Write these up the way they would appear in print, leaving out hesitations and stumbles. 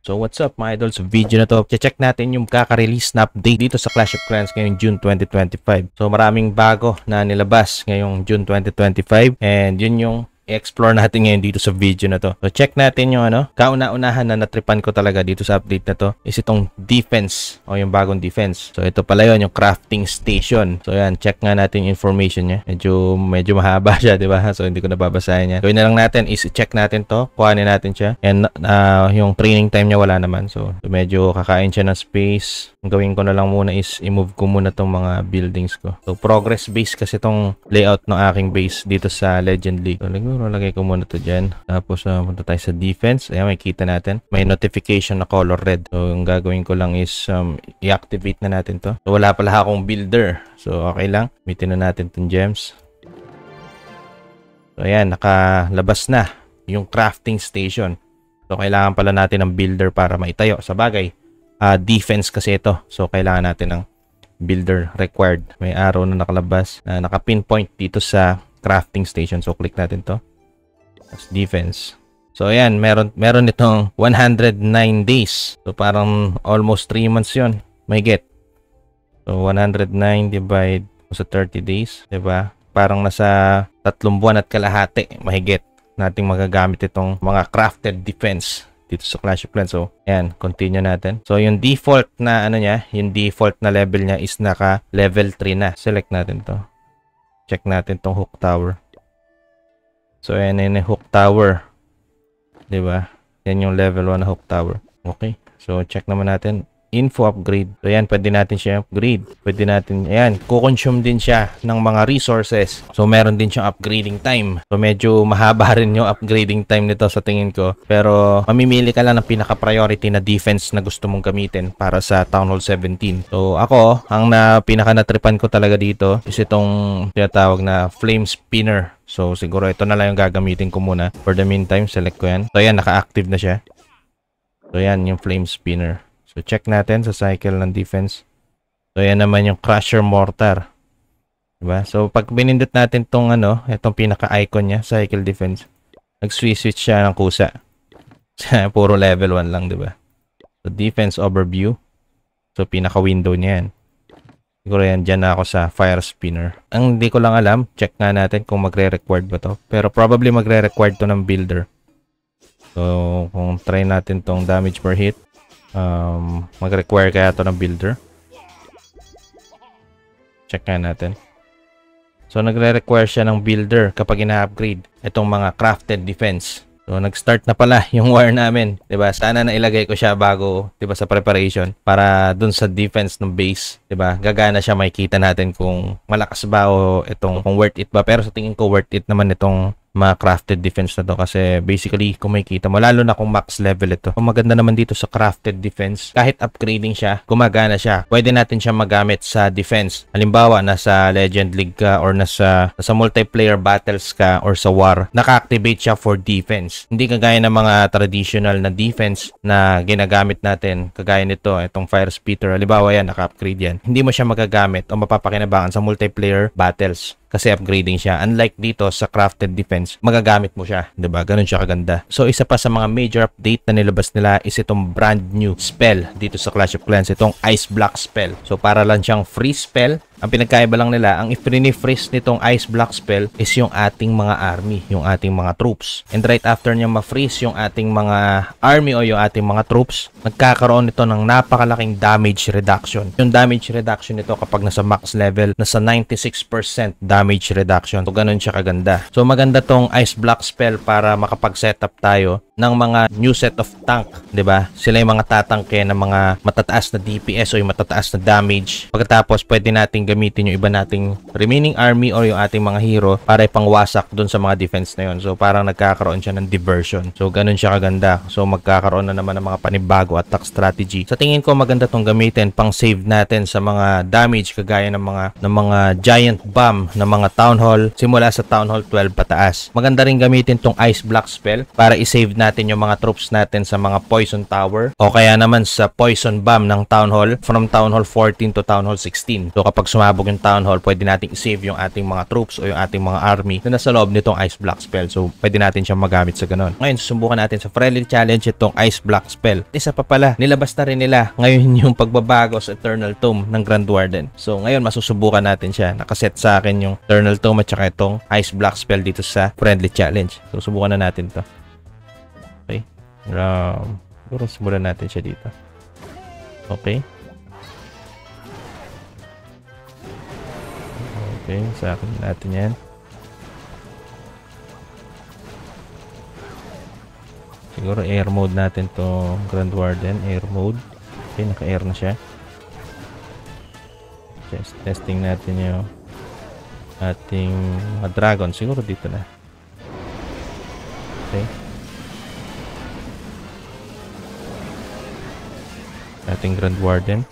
So what's up mga idol, sa video na to check natin yung kaka-release na update dito sa Clash of Clans ngayong June 2025. So maraming bago na nilabas ngayong June 2025 and yun yung i-explore natin ngayon dito sa video na to. So check natin yung kauna-unahan na natripan ko talaga dito sa update na to is itong defense o yung bagong defense. So ito pala yun, yung crafting station. So yan, check nga natin yung information niya. Medyo mahaba siya, di ba? So hindi ko nababasahin niya. Gawin na lang natin is check natin to, kuhanin natin siya. And yung training time niya wala naman. So medyo kakain siya ng space. Ang gawin ko na lang muna is i-move ko muna tong mga buildings ko. So progress base kasi tong layout ng aking base dito sa Legend League. So lagay ko muna to dyan. Tapos punta tayo sa defense. Ayan, makikita natin. May notification na color red. So yung gagawin ko lang is i-activate na natin to. So wala pala akong builder. So okay lang. Gamitin na natin tong gems. So ayan, nakalabas na yung crafting station. So kailangan pala natin ng builder para maitayo. Sa bagay, defense kasi ito. So kailangan natin ng builder required. May arrow na nakalabas na naka-pinpoint dito sa crafting station. So click natin to. As defense. So ayan, meron itong 109 days. So parang almost 3 months yun. May get. So 109 divide sa 30 days, 'di ba? Parang nasa 3 buwan at kalahati mahigit nating magagamit itong mga crafted defense dito sa Clash of Clans. So ayan, continue natin. So yung default na yung default na level niya is naka level 3 na. Select natin 'to. Check natin tong hook tower. So ayan yung hook tower. 'Di ba? Yan yung level 1 na hook tower. Okay. So check naman natin info upgrade. So ayan, pwede natin siya upgrade. Pwede natin, ayan, kukonsume din siya ng mga resources. So meron din siyang upgrading time. So medyo mahaba rin yung upgrading time nito sa tingin ko. Pero mamimili ka lang ng pinaka-priority na defense na gusto mong gamitin para sa Town Hall 17. So ako, ang pinaka-natripan ko talaga dito is itong tinatawag na Flame Spinner. So siguro ito na lang yung gagamitin ko muna. For the meantime, select ko yan. So ayan, naka-active na siya. So ayan, yung Flame Spinner. So check natin sa cycle ng defense. So yan naman yung Crusher Mortar. Diba? So pag binindot natin tong itong pinaka-icon niya, cycle defense, nag-switch siya ng kusa. Puro level 1 lang, diba? So defense overview. So pinaka-window niya yan. Siguro yan, dyan na ako sa Fire Spinner. Ang hindi ko lang alam, check nga natin kung magre-required ba to. Pero probably magre-required to ng builder. So kung try natin tong damage per hit, mag-require kaya to ng builder. Check nga natin. So nagre-require siya ng builder kapag ina-upgrade itong mga crafted defense. So nag-start na pala yung war namin, 'di ba? Sana nailagay ko siya bago, 'di ba, sa preparation para dun sa defense ng base, 'di ba? Gagana siya, makikita natin kung malakas ba o kung worth it ba. Pero sa tingin ko worth it naman itong mga crafted defense na to kasi basically kung makikita mo, lalo na kung max level ito. Kung maganda naman dito sa crafted defense, kahit upgrading siya, gumagana siya. Pwede natin siya magamit sa defense. Halimbawa, nasa Legend League ka or nasa multiplayer battles ka or sa war, naka-activate siya for defense. Hindi kagaya ng mga traditional na defense na ginagamit natin, kagaya nito, itong Fire Spinner. Halimbawa yan, naka-upgrade yan. Hindi mo siya magagamit o mapapakinabangan sa multiplayer battles kasi upgrading siya. Unlike dito sa crafted defense, magagamit mo siya, 'di ba? Ganun siya kaganda. So isa pa sa mga major update na nilabas nila is itong brand new spell dito sa Clash of Clans, itong Ice Block spell. So para lang siyang free spell. Ang pinagkaiba lang nila, ang i-freeze nitong Ice Block spell is yung ating mga army, yung ating mga troops. And right after niya ma-freeze yung ating mga army o yung ating mga troops, nagkakaroon nito ng napakalaking damage reduction. Yung damage reduction nito kapag nasa max level, nasa 96% damage reduction. So ganun siya kaganda. So maganda tong Ice Block spell para makapag-setup tayo ng mga new set of tank, 'di ba? Sila yung mga tatangke ng mga matataas na DPS o yung matataas na damage. Pagkatapos pwede nating gamitin yung iba nating remaining army or yung ating mga hero para ipangwasak dun sa mga defense na yun. So parang nagkakaroon siya ng diversion. So ganun siya kaganda. So magkakaroon na naman ng mga panibago attack strategy. Sa tingin ko maganda tong gamitin pang save natin sa mga damage kagaya ng mga giant bomb ng mga town hall simula sa town hall 12 pataas. Maganda rin gamitin tong Ice Block spell para i-save natin natin yung mga troops natin sa mga Poison Tower o kaya naman sa Poison Bomb ng Town Hall from Town Hall 14 to Town Hall 16. So kapag sumabog yung Town Hall, pwede natin i-save yung ating mga troops o yung ating mga army na nasa loob nitong Ice Block Spell. So pwede natin siyang magamit sa ganun. Ngayon, susubukan natin sa Friendly Challenge itong Ice Block Spell. Isa pa pala, nilabas na rin nila ngayon yung pagbabago sa Eternal Tomb ng Grand Warden. So ngayon, masusubukan natin siya. Nakaset sa akin yung Eternal Tomb at saka itong Ice Block Spell dito sa Friendly Challenge. So subukan na natin to. Okay. Siguro simulan natin siya dito. Okay. Okay, sa akin natin yan. Siguro air mode natin to Grand Warden. Air mode. Okay, naka-air na siya. Just testing natin yung ating dragon. Siguro dito na. Okay. Ating Grand Warden.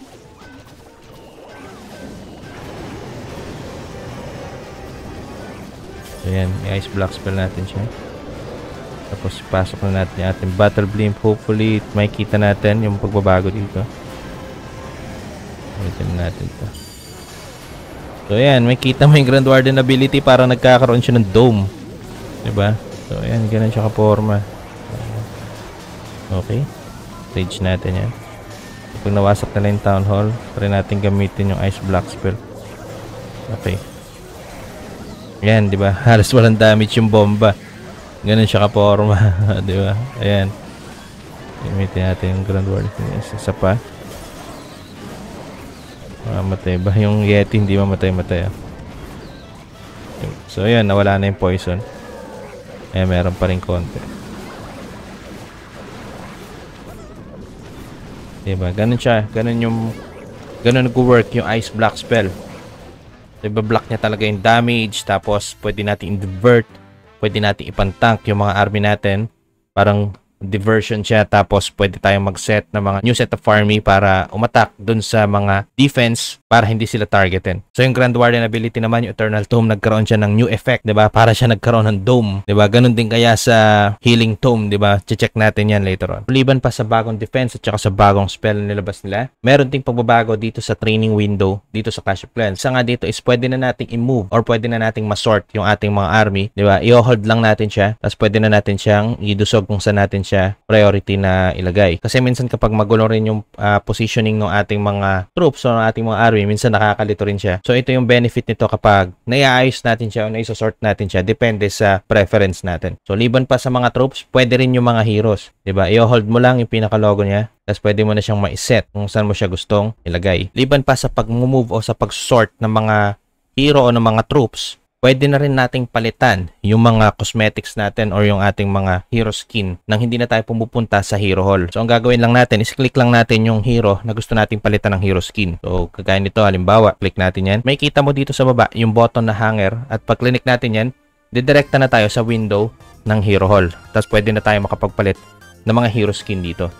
Ayan, i-ice block spell natin siya. Tapos pasok na natin yung ating battle blimp. Hopefully, makikita natin yung pagbabago dito. Gamitin natin ito. So ayan, makikita mo yung Grand Warden ability para nagkakaroon siya ng dome. Diba? So ayan, ganun siya kaporma. Okay. Stage natin yan. Pag nawasak na yung Town Hall, try natin gamitin yung ice block spell. Okay. Ayan, di ba? Halos walang damage yung bomba. Ganun siya kaporma. Di ba? Ayan. Gamitin natin yung Grand Warden. Isa pa. Mamatay ba? Yung Yeti hindi mamatay-matay. So, ayan. Nawala na yung poison. Ayan, meron pa rin konti. Di ba? Ganun siya. Ganun nag-work yung ice block spell. Diba, block niya talaga yung damage, tapos pwede natin i-divert, pwede natin ipantank yung mga army natin, parang diversion siya, tapos pwede tayong mag-set ng mga new set of army para umattack dun sa mga defense para hindi sila targetin. So yung Grand Warden ability naman, yung Eternal Tomb, nagkaroon siya ng new effect, 'di ba? Para siya nagkaroon ng dome, 'di ba? Ganun din kaya sa Healing Tomb, 'di ba? Che-check natin 'yan later on. Liban pa sa bagong defense at saka sa bagong spell na nilabas nila, meron ding pagbabago dito sa training window dito sa Clash of Clans. Sa nga dito is pwede na nating i-move or pwede na nating ma-sort yung ating mga army, 'di ba? I-hold lang natin siya, tapos pwede na natin siyang idusog kung saan natin siya priority na ilagay. Kasi minsan kapag magulo rin yung positioning ng ating mga troops o ng ating mga army, minsan nakakalito rin siya. So ito yung benefit nito kapag naiayos natin siya o naisosort natin siya, depende sa preference natin. So liban pa sa mga troops, pwede rin yung mga heroes. Diba? I-hold mo lang yung pinaka-logo niya, tapos pwede mo na siyang ma-set kung saan mo siya gustong ilagay. Liban pa sa pag-move o sa pag-sort ng mga hero o ng mga troops, pwede na rin nating palitan yung mga cosmetics natin or yung ating mga hero skin nang hindi na tayo pumupunta sa hero hall. So ang gagawin lang natin is click lang natin yung hero na gusto nating palitan ng hero skin. So kagaya nito, halimbawa, click natin yan. May kita mo dito sa baba yung button na hanger, at pag click natin yan, didirekta na tayo sa window ng hero hall. Tapos pwede na tayo makapagpalit ng mga hero skin dito.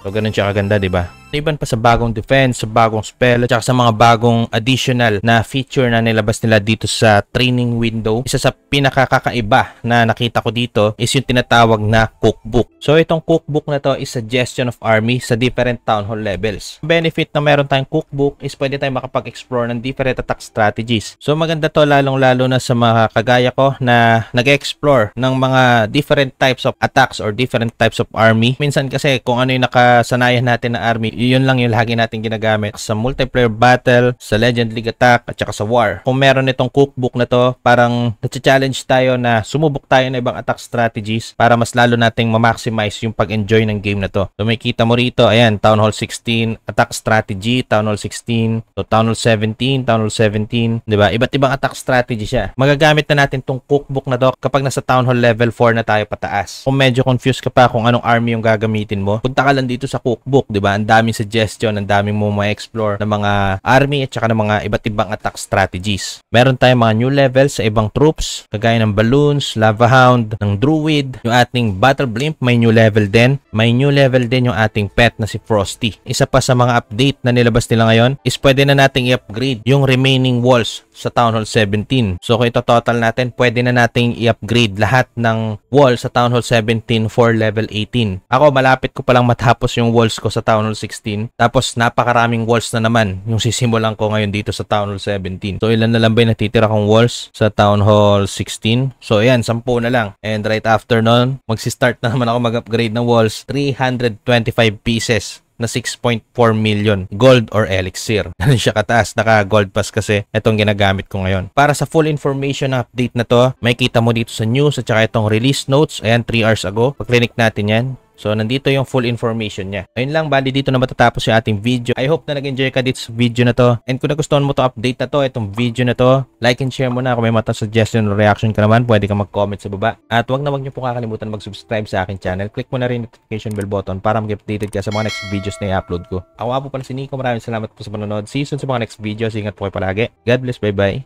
So ganun siya kaganda, di ba? Iban pa sa bagong defense, sa bagong spell, at sa mga bagong additional na feature na nilabas nila dito sa training window. Isa sa pinakakakaiba na nakita ko dito is yung tinatawag na cookbook. So itong cookbook na to is suggestion of army sa different town hall levels. Benefit na meron tayong cookbook is pwede tayong makapag-explore ng different attack strategies. So maganda to lalong-lalo na sa mga kagaya ko na nag-explore ng mga different types of attacks or different types of army. Minsan kasi kung ano yung nakasanayan natin na army, yun lang yung lagi natin ginagamit sa multiplayer battle, sa Legend League attack, at saka sa war. Kung meron itong cookbook na to, parang na-challenge tayo na sumubok tayo ng ibang attack strategies para mas lalo nating ma-maximize yung pag-enjoy ng game na to. So may kita mo rito, ayan, Town Hall 16, attack strategy, Town Hall 16, so Town Hall 17, Town Hall 17, di ba? Iba't ibang attack strategy siya. Magagamit na natin tong cookbook na to kapag nasa Town Hall level 4 na tayo pataas. Kung medyo confused ka pa kung anong army yung gagamitin mo, punta ka lang dito sa cookbook, di ba? Ang daming daming suggestion, ang daming mo ma-explore ng mga army at saka ng mga iba't ibang attack strategies. Meron tayong mga new levels sa ibang troops, kagaya ng Balloons, Lava Hound, ng Druid, yung ating Battle Blimp may new level din. May new level din yung ating pet na si Frosty. Isa pa sa mga update na nilabas nila ngayon is pwede na nating i-upgrade yung remaining walls sa Town Hall 17. So kung ito total natin, pwede na nating i-upgrade lahat ng wall sa Town Hall 17 for level 18. Ako, malapit ko palang matapos yung walls ko sa Town Hall 16. Tapos napakaraming walls na naman yung sisimulan ko ngayon dito sa Town Hall 17. So ilan na lang ba yung natitira kong walls sa Town Hall 16? So ayan, 10 na lang. And right after nun, magsistart na naman ako mag-upgrade ng walls. 325 pieces na 6.4 million gold or elixir. Ganun siya kataas. Naka-gold pass kasi itong ginagamit ko ngayon. Para sa full information ng update na to, may kita mo dito sa news at saka itong release notes. Ayan, 3 hours ago. Pag-click natin yan. So, nandito yung full information niya. Ayun lang, bali dito na matatapos yung ating video. I hope na nag-enjoy ka dito sa video na to. And kung nagustuhan mo itong update na to, itong video na to, like and share mo na. Kung may mga suggestion or reaction ka naman, pwede ka mag-comment sa baba. At wag na wag niyo po kakalimutan mag-subscribe sa akin channel. Click mo na rin notification bell button para mag-updated ka sa mga next videos na i-upload ko. Ako nga po pala si Nico. Maraming salamat po sa panonood. See you soon sa mga next videos. Ingat po kayo palagi. God bless. Bye-bye.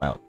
Out.